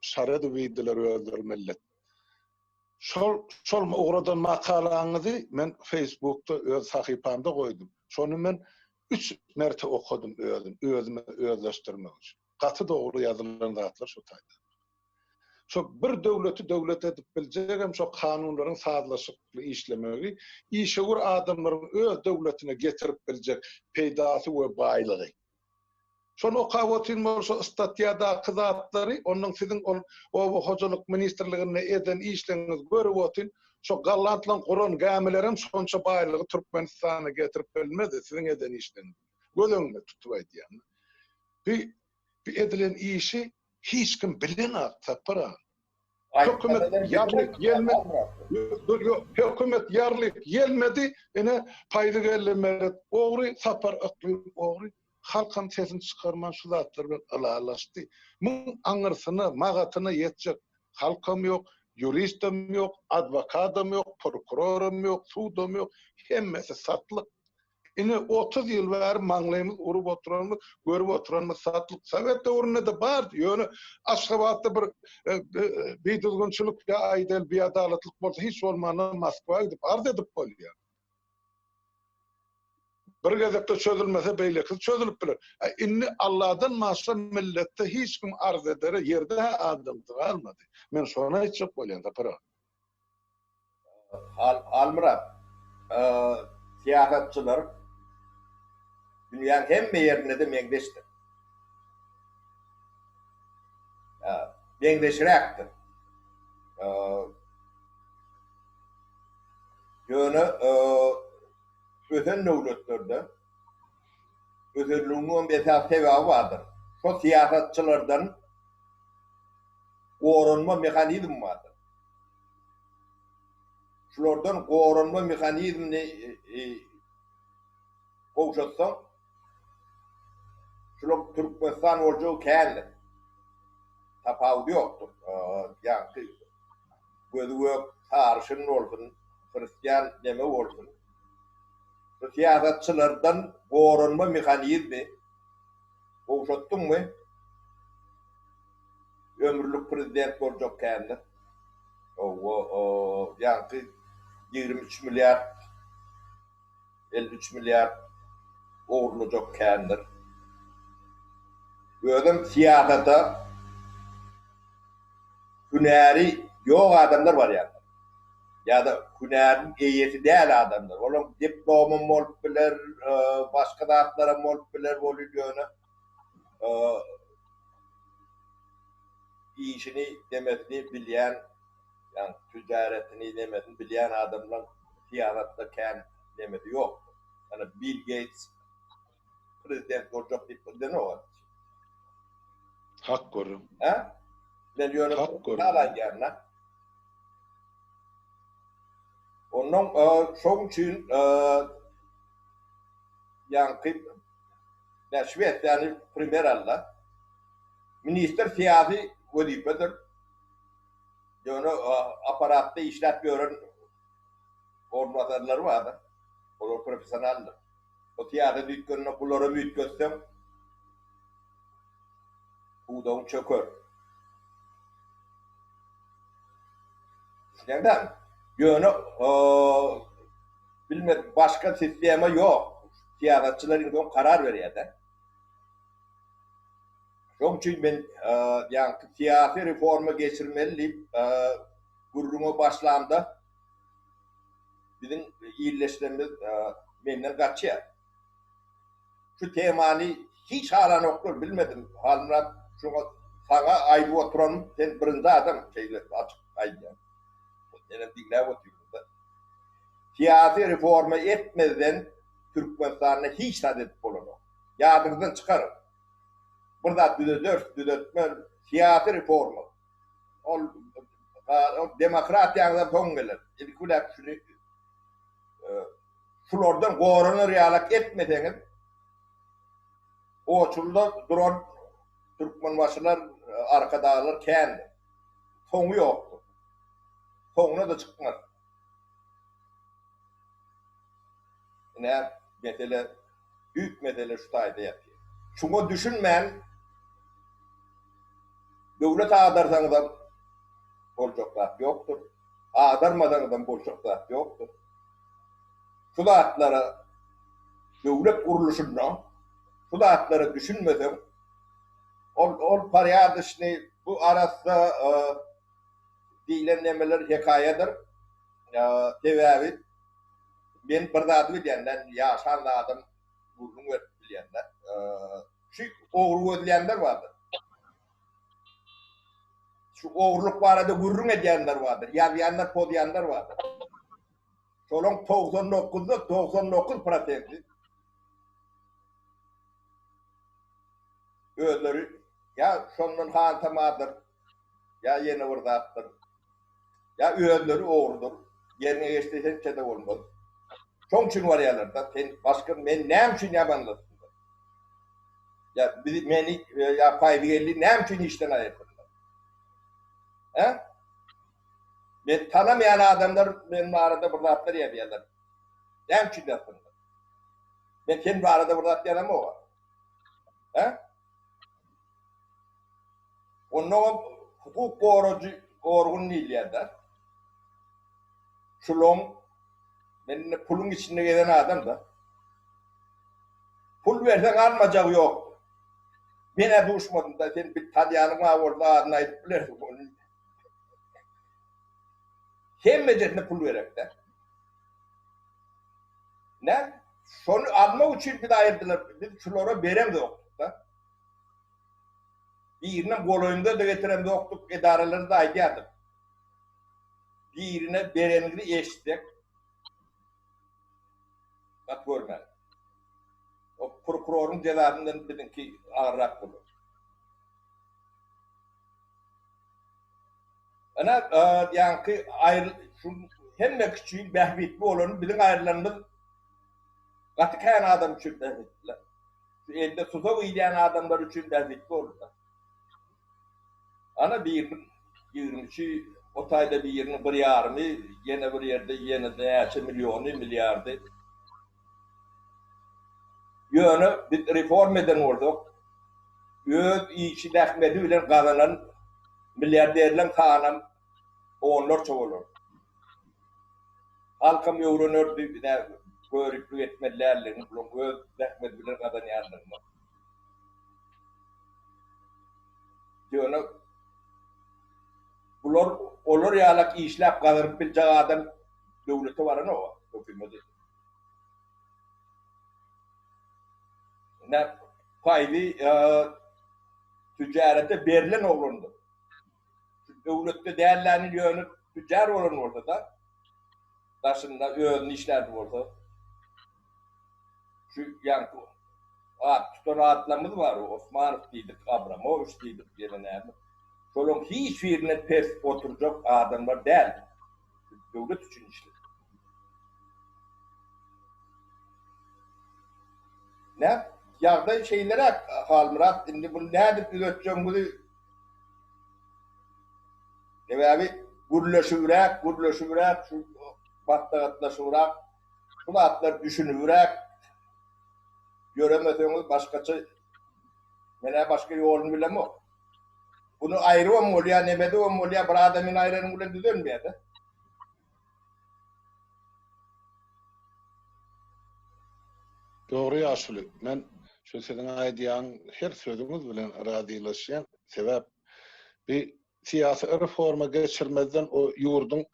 şarady beýdiler öldürmeler. Şol uğradan makalaňyzy men Facebook'ta öz sahypamda goýdum. Şonu men 3 merte okudum özüme özleşdirmek üçin. Gaty dogry ýazylan zatlar şu taýda. Şu bir döwleti döwlet edip biljegem şu kanunlaryň sazlaşykly işlemegi, işegur adamlaryň öz döwletine getirip biljek peýdasy we baýlygy. Şonu okawatin bolsa statýada kyzatlary, onuň sizin o hojalyk ministrligine eden işleňiz görüp otin, şu galantlan Guran gämelerim şonça baýlygy Türkmenistana getirip bilmedi, sizin eden işleňiz. Gözüňe tutup aýdýan. Bir edilen işi hiç kim bilen tapara. Hükümet yarlık gelmedi. Hükümet yarlık gelmedi. Ene payda gelmedi. Oğru sapar aklı oğru. Halkın sesini çıkarman şu zatlar ben alalaştı. Mun anırsını, mağatını yetecek. Halkım yok, juristim yok, advokatım yok, prokurorum yok, sudum yok. Hemmesi satlık. Ine 30 yıl var manglayımız urup oturanımız, görüp oturanımız satlık. Sovet devrinde de var. Yani Aşgabat'ta bir düzgünçülük ya aydel bir adaletlik bolsa hiç olmana Moskva'ya gidip arz edip bolýar. Bir gezekde çözülmese beýleki çözülüp biler. Inni Allah'dan maşa millette hiç kim arz edere yerde adam kalmadı. Men şona hiç çok bolýan da para. Almrat siyasetçiler dünyanın hemme yerine de meňdeşdir. Meňdeşiräkdir. Ýöne öten döwletlerde özelliğinin bir sebebi vardır. Şu siyasetçilerden korunma mekanizmi vardır. Şulardan korunma mekanizmini kowşatsaň şular Türkmenistan boljagy käldi. Tapawut ýokdur. Ýa-ni gözüge tarşyn bolsun, Hristiýan neme bolsun. siyasetçilerden korunma mekanizmi oşattın mı? Ömürlük prezident olacak kendi. O yankı 23 milyar 53 milyar uğurlayacak kendir. Gördüm siyasete hüneri yok adamlar var yani. Ya da hünerin iyisi değil adamlar. Onun diplomum olup bilir, başka dağıtlarım olup bilir, volüdyonu. İşini demesini bilen, yani ticaretini demesini bilen adamlar siyasette kendi demesi yok. Yani Bill Gates prezident olacak bir ne var? Hak görürüm. Ha? Ben diyorum Hak görürüm. hala gelme. Onun son için yani Şveçya'nın primeralla minister siyasi vazifedir. Yani aparatta işlet gören ormanlarları vardı. O profesyoneldir. O siyasi dükkanına bunları büyük görsem bu da onu çöker. Yani yani bilmem başka sisteme yok. Siyasetçilerin karar veriyor da. Onun için ben yani siyasi reformu geçirmeliyim. Gururuma başlandı. Bizim iyileştirmemiz benden kaçıyor. Şu temanı hiç hala noktur bilmedim. Halına şuna sana ayrı oturan sen birinci adam şeyle açık ayrı. Yani dinler oturuyor. Siyasi reformu etmeden Türkmenistan'ı hiç adet bulunur. Yadınızdan çıkarın. Burada düzeltme siyasi reformu. O demokratiyanıza son gelir. İlkulak şunu şulardan korunu riyalık etmediniz. O çulda duran Türkmenbaşılar arkadaşlar kendi. Sonu yoktu. Sonuna da çıkmaz. Ne mesele büyük mesele şu tayda yapıyor. Şunu düşünmeyen devlet ağdarsanızdan bolcaklar yoktur. Ağdarmadanızdan bolcaklar yoktur. Şu dağıtları devlet kuruluşundan şu dağıtları düşünmeden ol paraya dışını bu arasında dilenlemeler hikayedir. Tevavi ben bir daha bilenden yaşanlı adam burnunu bilenden şu oğru ödleyenler vardır. Şu oğurluk barada gurrun edenler vardır. Yaviyanlar, podiyanlar vardır. Şolun 99% öğleri ya şonun hantamadır, ya yeni vırdattır, ya öğleri oğrudur. Yerine geçtiysen çede olmaz. Çok için var yerlerde. Sen başka ben ne için yabanlasın? Ya beni ya payvelli ne için işten ayırdılar? He? Ben tanımayan adamlar benim arada vırdatlar yapıyorlar. Ne için yaptılar? Ben kendi arada vırdatlayan o var. He? Onun hukuk korucu neylerdi? Şulon benim pulun içinde gelen adam da pul versen almayacağı yok. Bana düşmadın da sen bir tadyanın var orada anlayıp bilirsin onu. Hem meclisine pul vererek de. Ne? Şunu almak için bir de ayırdılar. Biz şulara verem de yoktuk da. Birine koluyunda da getirem de yoktuk. İdareleri de ayırdım. Birine verenleri eşittik. Bak görmedim. O prokurorun cezasından dedim ki ağırrak bulur. Ana yani şu hem küçüğün behbitli olanı bizim ayrılanımız katı kayan adam için behbitliler. Şu elde suza uylayan adamlar için behbitli olurlar. Ana bir 23 o tayda bir 21 yarımı yine bir yerde yine de milyonu milyardı yönü bir reform eden olduk. Öz işi dähmedi bilen gazanan milyarderlerin tanam onlar çok olur. Halkam öwrenördi bir de görüklü etmelilerlerini bulun öz dähmedi bilen gazanýarlaryny. Yönü bular olur ýalak işläp gazaryp biljek adam döwleti barany o, hökümeti. Ne payvi tüccarete berilen olundu. Döwletde değerlerini yönü tüccar olan orada da taşında özünü işlerdi orada. Şu yani tutar atlamız var o Osmanov deydik, Abramovich deydik gelenlerdi. Şolun hiç birine pes oturacak adamlar değil. Devlet için işler. Ne? Yağda şeylere halmırat, şimdi bunu nerede düzelteceğim bunu? Abi gurlaşıvrak, şu battağatlaşıvrak, bu atlar düşünüvrak, göremediğimiz başkaçı, mene başka yolunu bilem o. Bunu ayrı olmalıya, nemede olmalıya, bir adamın ayrını bile düzelmeyedi. Doğru ýaşuly. Men şu sizin aýdýan her sözüňiz bilen razylaşýan sebäp bir siyasi reforma geçirmezden o ýurdun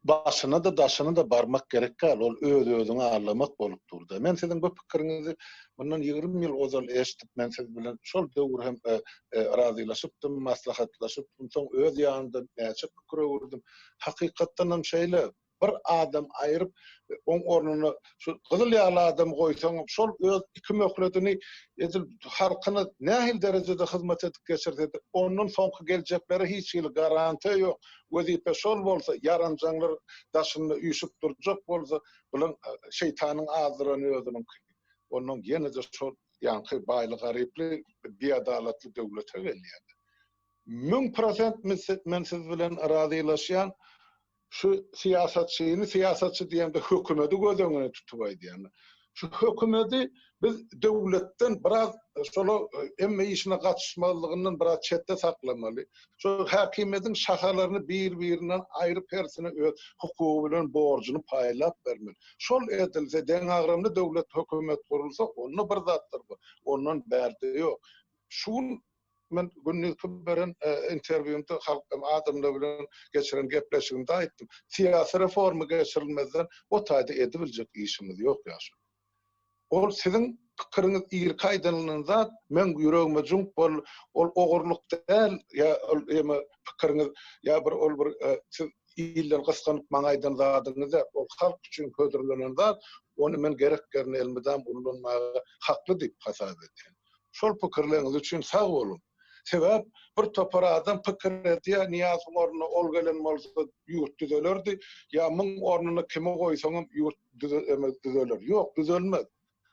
başyna da daşyna da barmak gerek gal. Ol öz-özüňi arlamak bolup durdy. Men siziň bu pikiriňizi bundan 20 ýyl ozal eşitip men siz bilen şol döwür hem razylaşypdym, maslahatlaşypdym, soň öz ýanynda näçe pikir öwürdüm. Hakykatdan hem şeýle bir adam aýryp on ornuny şu gyzyl ýaly adam goýsaň şol öz iki möhletini edil halkyna nähil derejede hyzmat edip geçirdi. Ondan soňky geljekleri hiç ýyl garanty ýok. Wezipe şol bolsa yaranjanlar daşyny üýşüp durjak bolsa bulan şeytanyň azdyryny özüniň. Ondan ýene de şol ýanky baýlyk garyply beadalatly döwlete gelýär. 1000% men siz bilen razylaşýan şu siyasatçı diýende hökümeti gözüňe tutup aýdýan. Şu hökümeti biz döwletden biraz şolu emme işine gatnaşmalygyndan biraz çetde saklamaly. Şu hakimetiň şahalaryny bir-birinden aýryp hersine öz hukugy bilen borjyny paýlap bermeli. Şol edilse deň agramda döwlet hökümet kurulsa onu bir zatdyr bu. Ondan bärde ýok. Şun men günlük beren interwýumda halkym adamlar bilen geçiren gepleşigimde aýtdym. Siyasi reforma geçirilmezden o taýda edibiljek işimiz ýok ýaşy. Ol siziň pikiriňiz ýyl kaýdanlygyny zat men ýüregime jump bol, ol ogurluk däl ýa ema pikiriňiz ýa bir ol bir siz ýyllar gysganyp maňa aýdan zadyňyz ol halk üçin ködürlenen zat onu men gereklerini elmeden bulunmagy hakly diýip hasap edýän. Şol pikirleriniz üçin sag bolun. Sebäp bir topar adam pikir edýär, niýazyň ornuna ol gelen bolsa ýurt düzelerdi, ýa myň ornuna kimi goýsaňam ýurt düzeler. Ýok, düzelmez.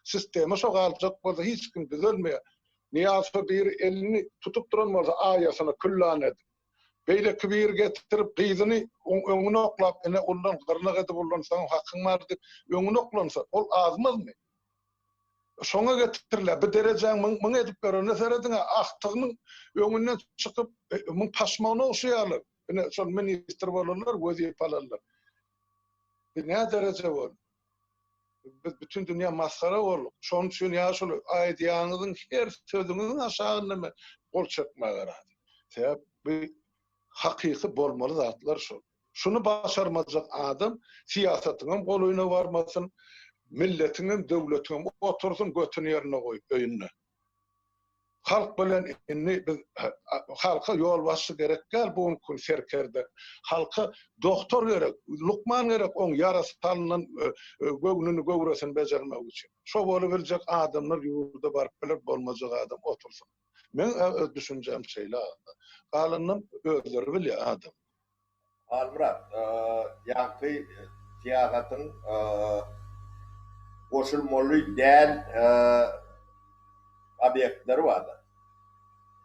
Sistema şo galjak bolsa hiç kim düzelmeýär. Niýazy bir elini tutup duran bolsa aýasyna küllan edip, beýle kibir getirip gyzyny öňüne oklap, ene ondan gyrnak edip bollansaň hakyň bar dip öňüne oklansa, ol azmazmy? Şoňa getirirler. Bir derejeň myň edip berene serediňe aktygynyň öňünden çykyp myň paşmagına oşýarlar. Ene şol ministr bolarlar, wezipe alarlar. Ne derece bol? Bütün dünýä maskara boluk. Şoň üçin ýaşul aýdýanyňyň her sözüňiň aşagyna gol çekmäge garady. Sebäp bu hakyky bolmaly zatlar şol. Şunu başarmajak adam siýasatyň goluýna barmasyn. Milletiňem, döwletiňem otursun götüni ýerine goýup öýünne. Halk bilen inni biz halka ýol başy gerek gel bu gün serkerde. Halka doktor gerek, lukman gerek on yara salynan göwnüni göwresin bejermek üçin. Şo bolup biljek adamlar ýurda barıp bilip bolmajak adam otursun. Men düşünjem şeýle. Galannym özleri bilýär adam. Almurat, ýa-ki siýasatyň koşulmaly däl obyektleri vardı.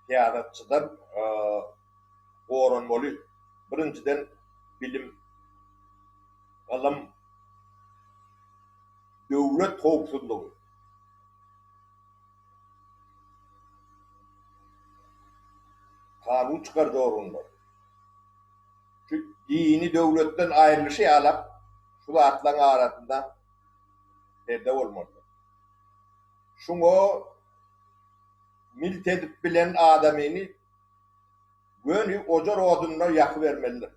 Siýasatçylar goranmaly. Birinciden bilim, alam, döwlet howpsuzlygy. kanun çıkardı orunlar. Şu dini devletten ayrılışı alap, şu atlan arasında perde olmalı. Şunu milt edip bilen adamını gönü ocar odununa yakı vermelidir.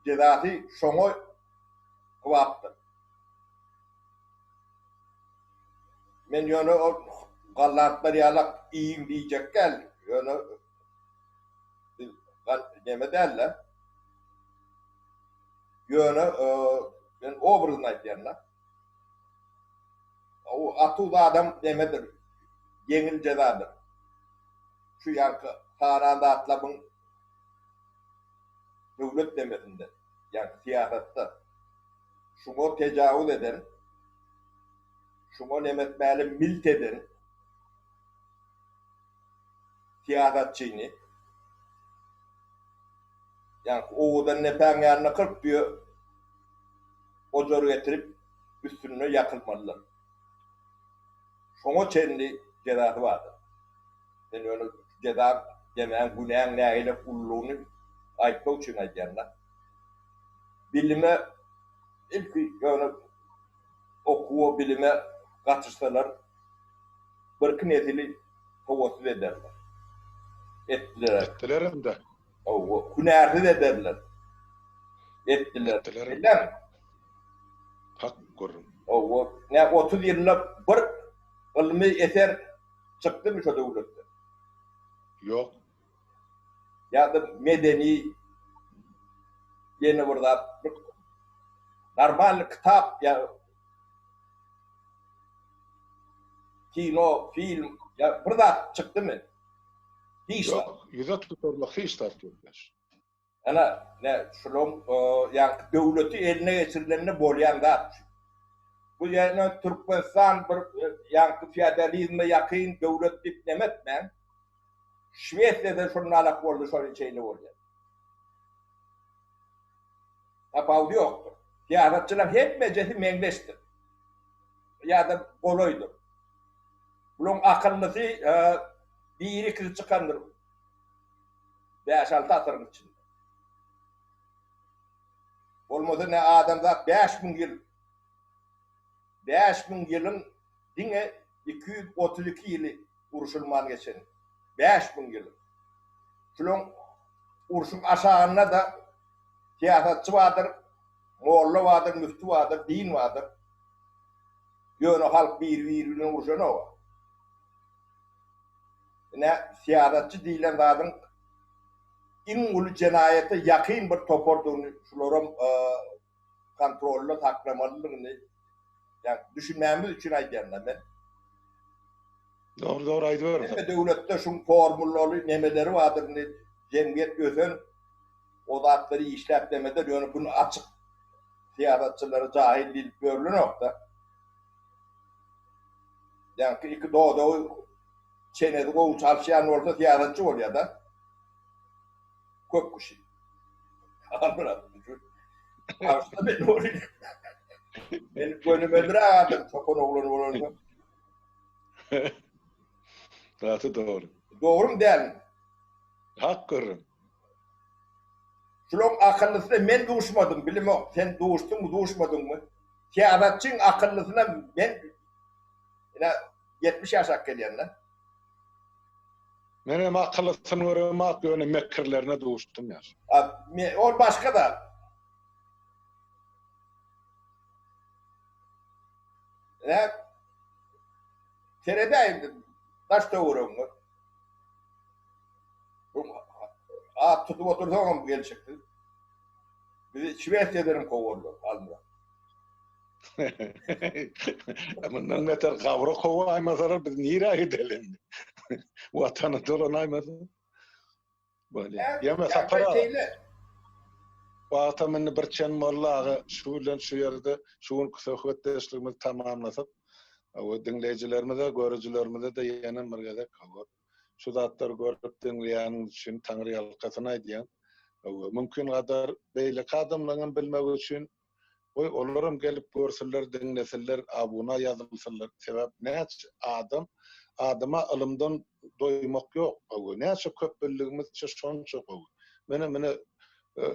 Cezası şunu kıvaptır. Men yönü o gallatları yalak iyiyim diyecek gel. Yönü yeme derler. Yönü ben obrazına etkenler. O atıl adam demedir. Yengil cezadır. Şu yankı haranda atlamın devlet demesinde. Yani siyasatta. Şunu tecavüz eden, şunu nemetmeli milt eden siyasetçini yani oğudan nepen yanına kırp diyor ocağı getirip üstüne yakılmalılar. Şunu kendi cezası vardır. Yani öyle ceza demeyen günahın neyle kulluğunu ayıpmak için ayıplarlar. Bilime ilk yani okuwa bilime katışsalar bırkın etili tavasız ederler. Ettiler hem de. O hünersiz ederler. Ettiler. Neden? Hak görürüm. O ne 30 yıllık bir ilmi eser çıktı mı şu devlette? Yok. Ya da medeni yeni burada normal kitap ya kino, film ya burada çıktı mı? Hiç. Yok. Yüze tutarlar hiç tartıyorlar. Ana ne şulum yani devleti eline geçirilenini bolyan da. Bu yani Türkmenistan bir yani feodalizme yakın devlet dip demetmen. Şveç'te şunun alak oldu şöyle şeyle oldu. Tapavdi yoktu. Siyasetçiler hep meclisi menleşti. Ya da koloydu. Bunun akıllısı biri kız çıkandır. 5-6 asırın içinde. Olmadı ne adamda 5000 yılın dine 232 yılı uruşulman geçen. 5000 yılı. Şunun uruşun aşağına da siyasetçi vardır, molla vardır, müftü vardır, din vardır. Yönü halk birbirine uruşan o var. Ne siyasetçi değilen adamın in ulu cenayete yakın bir toporduğunu şularım kontrollü taklamalılığını yani düşünmemiz için aydıyanlar ben. Doğru aydıyorum. Devlette şun formülleri nemeleri vardır. Cemiyet gözen o zatları işlep demede yani bunu açık siyasetçileri cahil değil görülü nokta. Yani iki doğu çenede o çalışan orta siyasetçi oluyor da kök kuşu. Anladın. Aslında ben oraya benim gönlüme bıraktım çok oğlunu olurdu. Zatı doğru. Doğru mu değil mi? Hak görürüm. Şunun akıllısına ben doğuşmadım, bilim o. Sen doğuştun mu, doğuşmadın mı? Siyasetçinin akıllısına ben yine 70 yaşa geliyenler. Benim akıllısını öğrenmek yönü mekkerlerine doğuştum ya. O başka da. Ne? Teredeydim. Taş doğurum mu? Tutup oturduğum gel çıktı. Bizi Şveç'lerim kovurdu. Almıyor. Bundan beter kavra kova aymasalar biz nira gidelim. Vatanı dolan aymasalar. Böyle. Yeme sapara. Vatanını bir çen mollağı şu yerde şuun sohbetleştirmemiz tamamlasak. O dinleyicilerimize, görücülerimize de yenen bir kavga. Şu zatlar görüp dinleyen için Tanrı yalkasına ediyen. Mümkün kadar beyle kadımlanan bilmek için onlarım gelip görsünler, dinlesinler, abuna yazılsınlar. Sebep ne adam adama alımdan doymak yok. Näçe köp bildigimiz şonça gowy. Mene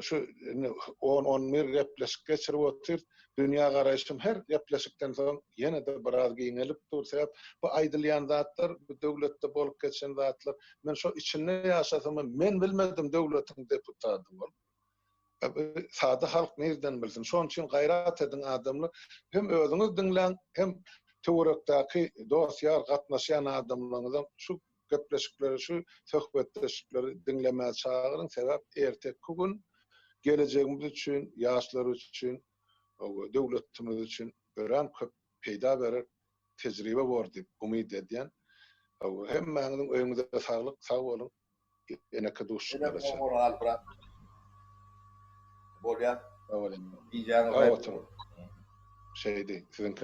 şu 10-11 gepleşik geçirip otur. Dünya garaýşym her gepleşikden soň ýene de biraz giňelip dursap, bu aýdylýan zatlar, bu döwletde bolup geçen zatlar, men şo içinde ýaşasam, men bilmedim döwletiň deputaty bolup. Sady halk nerden bilsin? Şoň üçin gaýrat edin adamlar, hem özüňiz diňlen, hem töwerekdäki dosýar gatnaşan adamlaryňyzdan şu gepleşikleri, şu söhbetleşikleri diňlemä çagyryn, sebäp erteki gün geleceğimiz için, yaşlar için, devletimiz için ören köp peýda berer tejribe bor diýip umyd edýän. Hem mäňiň öňüňizde saglyk, sag bolun. Eneke duşlar Ene moral bırak. Bolýan. Awalem. Iýjaňyz. Şeydi, sizin